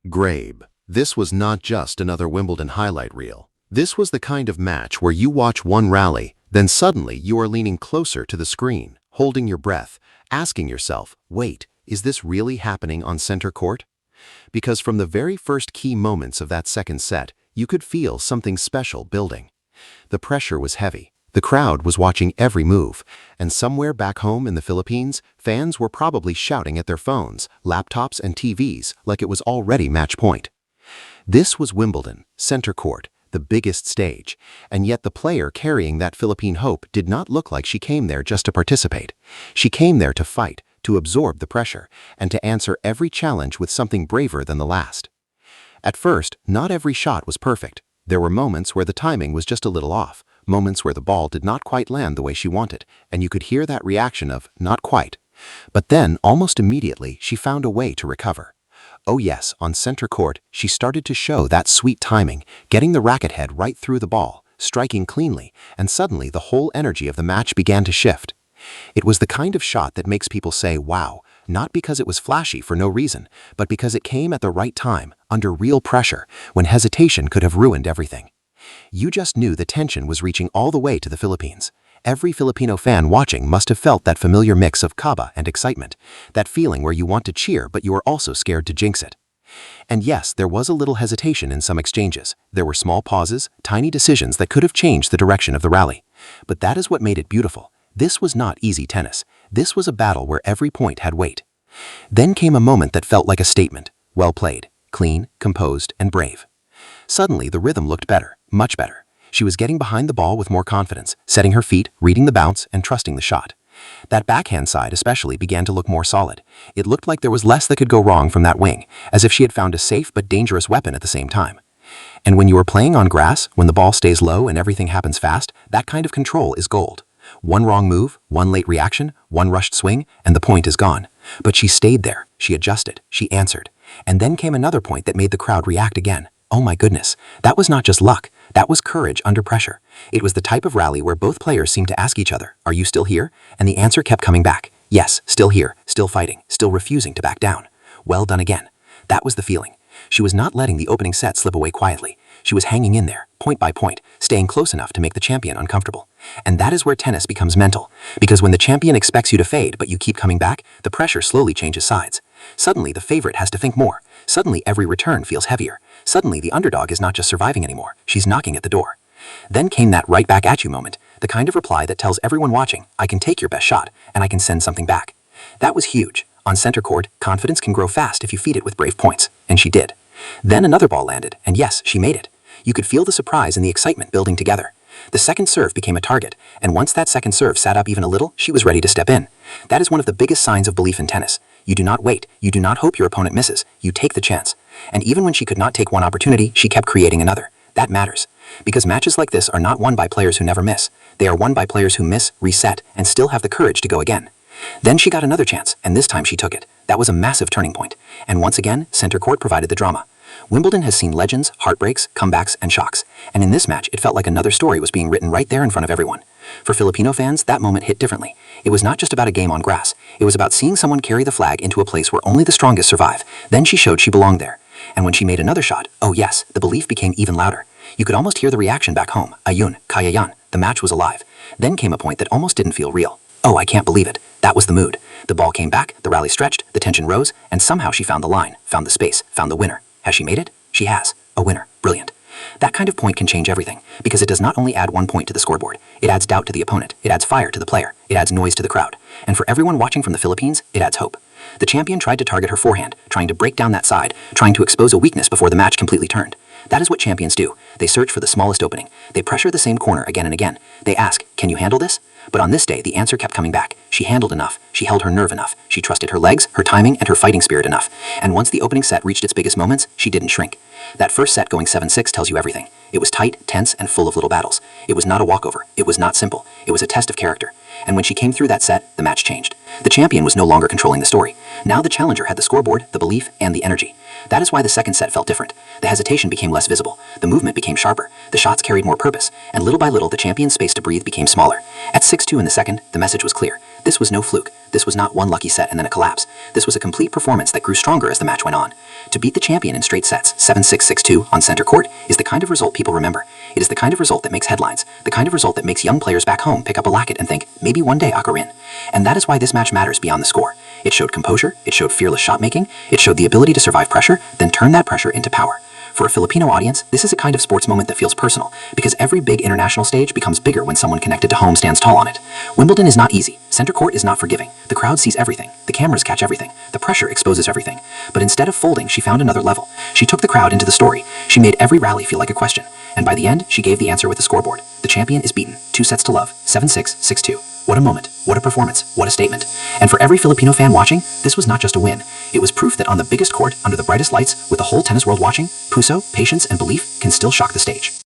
Grabe. This was not just another Wimbledon highlight reel. This was the kind of match where you watch one rally, then suddenly you are leaning closer to the screen, holding your breath, asking yourself, wait, is this really happening on center court? Because from the very first key moments of that second set, you could feel something special building. The pressure was heavy. The crowd was watching every move, and somewhere back home in the Philippines, fans were probably shouting at their phones, laptops, and TVs like it was already match point. This was Wimbledon, center court, the biggest stage, and yet the player carrying that Philippine hope did not look like she came there just to participate. She came there to fight, to absorb the pressure, and to answer every challenge with something braver than the last. At first, not every shot was perfect. There were moments where the timing was just a little off, moments where the ball did not quite land the way she wanted, and you could hear that reaction of, not quite. But then, almost immediately, she found a way to recover. Oh yes, on center court, she started to show that sweet timing, getting the racket head right through the ball, striking cleanly, and suddenly the whole energy of the match began to shift. It was the kind of shot that makes people say, wow, not because it was flashy for no reason, but because it came at the right time, under real pressure, when hesitation could have ruined everything. You just knew the tension was reaching all the way to the Philippines. Every Filipino fan watching must have felt that familiar mix of kaba and excitement, that feeling where you want to cheer but you are also scared to jinx it. And yes, there was a little hesitation in some exchanges. There were small pauses, tiny decisions that could have changed the direction of the rally. But that is what made it beautiful. This was not easy tennis. This was a battle where every point had weight. Then came a moment that felt like a statement. Well played, clean, composed, and brave. Suddenly, the rhythm looked better, much better. She was getting behind the ball with more confidence, setting her feet, reading the bounce, and trusting the shot. That backhand side especially began to look more solid. It looked like there was less that could go wrong from that wing, as if she had found a safe but dangerous weapon at the same time. And when you are playing on grass, when the ball stays low and everything happens fast, that kind of control is gold. One wrong move, one late reaction, one rushed swing, and the point is gone. But she stayed there, she adjusted, she answered. And then came another point that made the crowd react again. Oh my goodness, that was not just luck, that was courage under pressure. It was the type of rally where both players seemed to ask each other, are you still here? And the answer kept coming back. Yes, still here, still fighting, still refusing to back down. Well done again. That was the feeling. She was not letting the opening set slip away quietly. She was hanging in there, point by point, staying close enough to make the champion uncomfortable. And that is where tennis becomes mental, because when the champion expects you to fade but you keep coming back, the pressure slowly changes sides. Suddenly, the favorite has to think more. Suddenly, every return feels heavier. Suddenly, the underdog is not just surviving anymore, she's knocking at the door. Then came that right back at you moment, the kind of reply that tells everyone watching, I can take your best shot, and I can send something back. That was huge. On center court, confidence can grow fast if you feed it with brave points, and she did. Then another ball landed, and yes, she made it. You could feel the surprise and the excitement building together. The second serve became a target, and once that second serve sat up even a little, she was ready to step in. That is one of the biggest signs of belief in tennis. You do not wait, you do not hope your opponent misses, you take the chance. And even when she could not take one opportunity, she kept creating another. That matters. Because matches like this are not won by players who never miss. They are won by players who miss, reset, and still have the courage to go again. Then she got another chance, and this time she took it. That was a massive turning point. And once again, center court provided the drama. Wimbledon has seen legends, heartbreaks, comebacks, and shocks. And in this match, it felt like another story was being written right there in front of everyone. For Filipino fans, that moment hit differently. It was not just about a game on grass. It was about seeing someone carry the flag into a place where only the strongest survive. Then she showed she belonged there. And when she made another shot, oh yes, the belief became even louder. You could almost hear the reaction back home. Ayun, kaya yan. The match was alive. Then came a point that almost didn't feel real. Oh, I can't believe it. That was the mood. The ball came back, the rally stretched, the tension rose, and somehow she found the line, found the space, found the winner. Has she made it? She has. A winner. Brilliant. That kind of point can change everything, because it does not only add 1 point to the scoreboard, it adds doubt to the opponent, it adds fire to the player, it adds noise to the crowd. And for everyone watching from the Philippines, it adds hope. The champion tried to target her forehand, trying to break down that side, trying to expose a weakness before the match completely turned. That is what champions do. They search for the smallest opening. They pressure the same corner again and again. They ask, can you handle this? But on this day, the answer kept coming back. She handled enough. She held her nerve enough. She trusted her legs, her timing, and her fighting spirit enough. And once the opening set reached its biggest moments, she didn't shrink. That first set going 7-6 tells you everything. It was tight, tense, and full of little battles. It was not a walkover. It was not simple. It was a test of character. And when she came through that set, the match changed. The champion was no longer controlling the story. Now the challenger had the scoreboard, the belief, and the energy. That is why the second set felt different. The hesitation became less visible. The movement became sharper. The shots carried more purpose. And little by little, the champion's space to breathe became smaller. At 6-2 in the second, the message was clear. This was no fluke. This was not one lucky set and then a collapse. This was a complete performance that grew stronger as the match went on. To beat the champion in straight sets, 7-6, 6-2, on center court, is the kind of result people remember. It is the kind of result that makes headlines, the kind of result that makes young players back home pick up a racket and think, maybe one day I'll in. And that is why this match matters beyond the score. It showed composure, it showed fearless shot making, it showed the ability to survive pressure, then turn that pressure into power. For a Filipino audience, this is a kind of sports moment that feels personal, because every big international stage becomes bigger when someone connected to home stands tall on it. Wimbledon is not easy. Center court is not forgiving. The crowd sees everything. The cameras catch everything. The pressure exposes everything. But instead of folding, she found another level. She took the crowd into the story. She made every rally feel like a question. And by the end, she gave the answer with the scoreboard. The champion is beaten. 2-0, 7-6, 6-2. What a moment, what a performance, what a statement. And for every Filipino fan watching, this was not just a win. It was proof that on the biggest court, under the brightest lights, with the whole tennis world watching, puso, patience, and belief can still shock the stage.